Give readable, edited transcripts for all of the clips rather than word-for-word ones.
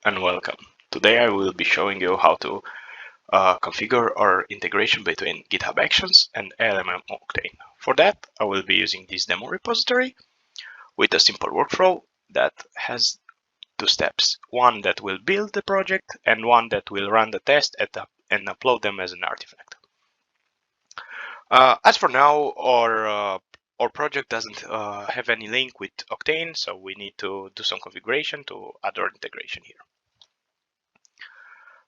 and welcome. Today I will be showing you how to configure our integration between GitHub Actions and ALM Octane. For that, I will be using this demo repository with a simple workflow that has two steps. One that will build the project and one that will run the test and upload them as an artifact. As for now, our project doesn't have any link with Octane, so we need to do some configuration to add our integration here.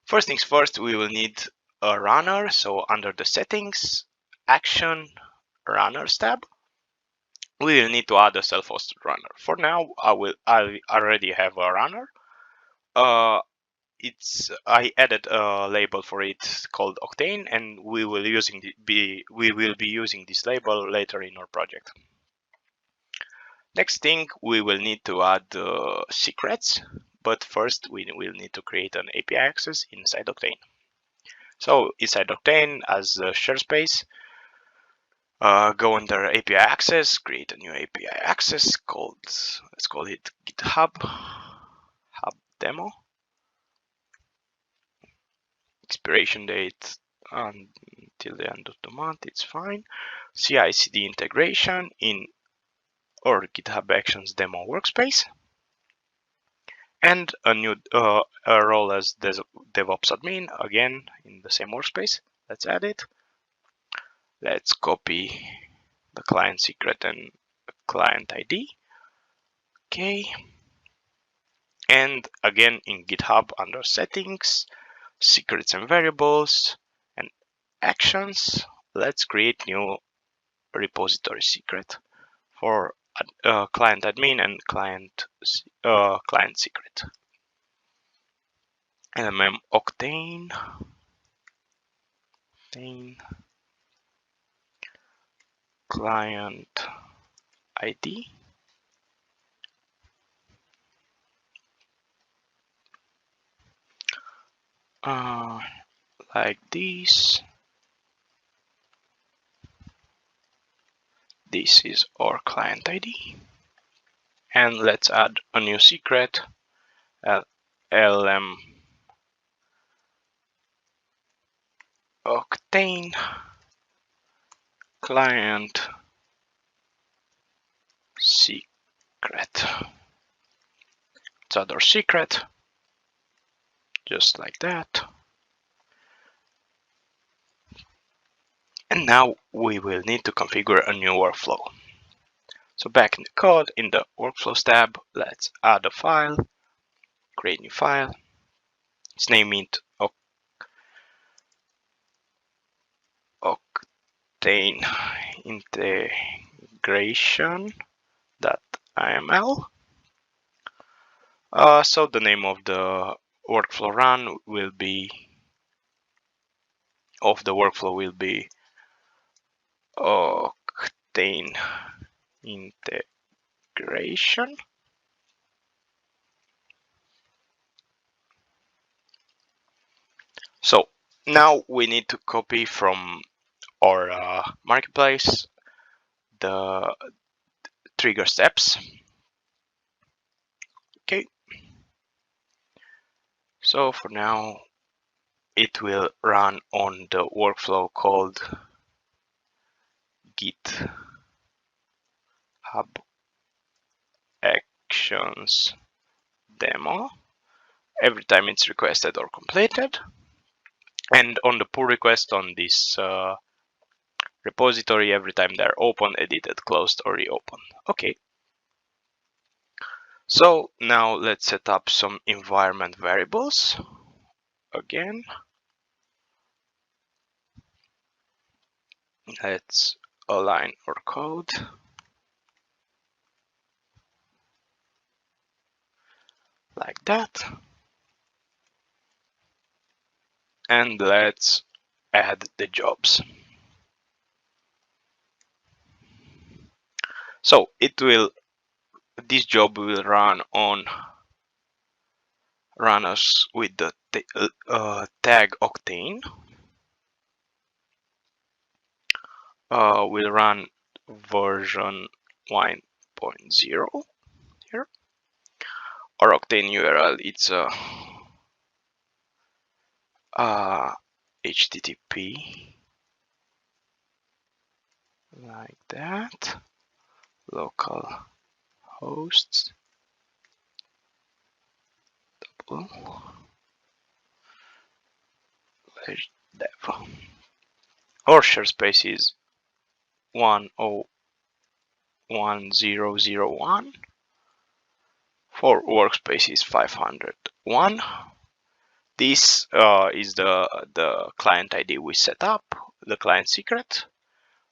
First things first, we will need a runner. So under the settings, action, runners tab, we will need to add a self-hosted runner. For now, I already have a runner. I added a label for it called Octane, and we will be using this label later in our project. Next thing, we will need to add secrets, but first we will need to create an API access inside Octane. So inside Octane, as a share space, go under API access, create a new API access called, let's call it GitHub Hub Demo. Expiration date until the end of the month, it's fine. CI/CD integration in our GitHub Actions demo workspace. And a new a role as DevOps admin, again in the same workspace. Let's add it. Let's copy the client secret and client ID. Okay. And again in GitHub under settings, secrets and variables, and actions, let's create new repository secret for client admin and client secret. ALM Octane, client ID, like this. This is our client ID, and let's add a new secret, ALM Octane client secret. Let's add our secret, just like that. And now we will need to configure a new workflow. So back in the code, in the workflows tab, let's add a file, create new file. Let's name it Octane integration.yml. So the name of the workflow run will be Octane integration. So now we need to copy from our marketplace the trigger steps. Okay. So for now, it will run on the workflow called GitHub Actions demo every time it's requested or completed. And on the pull request on this repository, every time they're open, edited, closed, or reopened. Okay. So now let's set up some environment variables again. Let's align our code. Like that. And let's add the jobs. So this job will run us with the tag Octane. We'll run version 1.0 here. Our Octane URL, it's HTTP like that, local hosts dev. Our share space is 101.0.0.1. For workspace is 501. This is the client ID we set up, the client secret.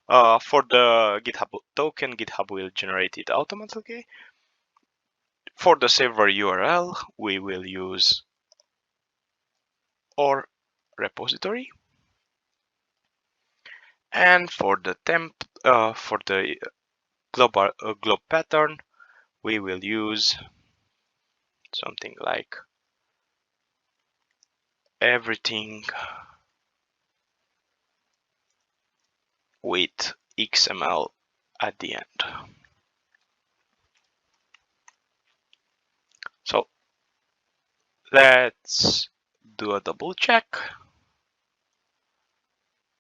For the GitHub token, GitHub will generate it automatically. For the server URL, we will use our repository. And for the for the globe pattern, we will use something like everything with XML at the end. So let's do a double check.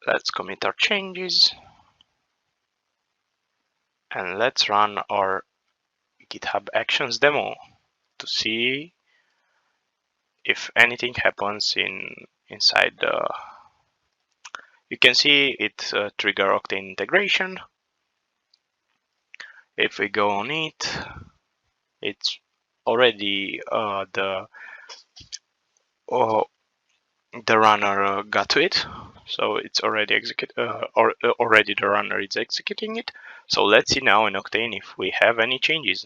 Let's commit our changes and let's run our GitHub Actions demo to see if anything happens inside the. You can see it trigger Octane integration. If we go on it, it's already the runner got to it, so it's already already the runner is executing it. So let's see now in Octane if we have any changes.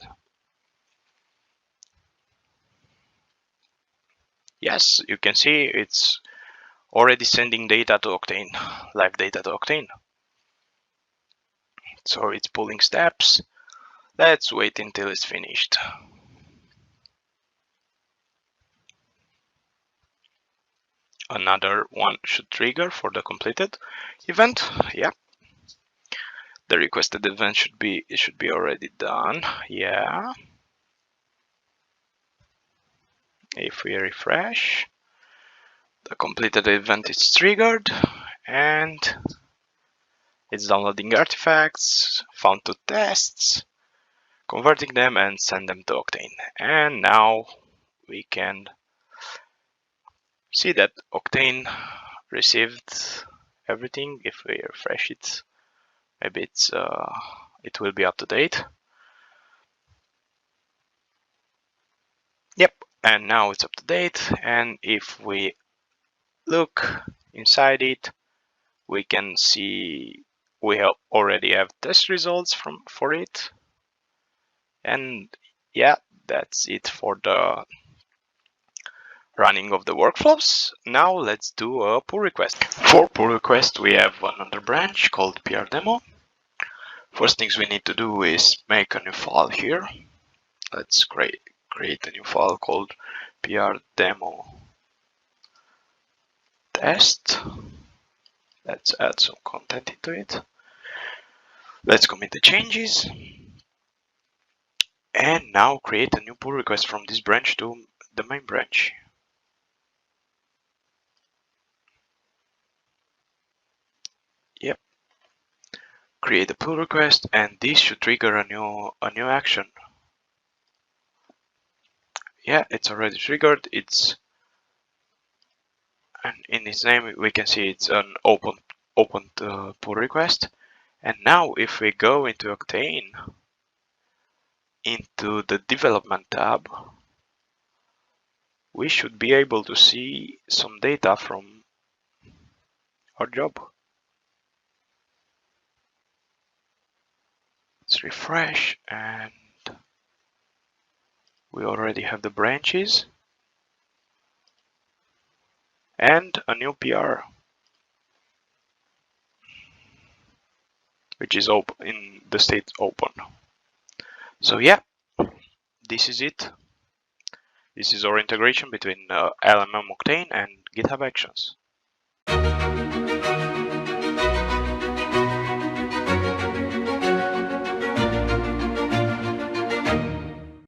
Yes, you can see it's already sending data to Octane, live data to Octane. So it's pulling steps. Let's wait until it's finished. Another one should trigger for the completed event. Yeah. The requested event should be already done. Yeah. If we refresh, the completed event is triggered and it's downloading artifacts, found two tests, converting them and send them to Octane. And now we can see that Octane received everything. If we refresh it, maybe it will be up to date. Yep, and now it's up to date. And if we look inside it, we can see we already have test results for it. And yeah, that's it for the running of the workflows. Now let's do a pull request. For pull request, we have another branch called PR demo. First things we need to do is make a new file here. Let's create a new file called PR demo test. Let's add some content into it. Let's commit the changes. And now create a new pull request from this branch to the main branch. Yep. Create a pull request, and this should trigger a new action. Yeah, it's already triggered. And in its name we can see it's an open pull request. And now if we go into Octane, into the development tab, we should be able to see some data from our job. Let's refresh, and we already have the branches and a new PR, which is open in the state open. So yeah, this is it. This is our integration between ALM Octane and GitHub Actions.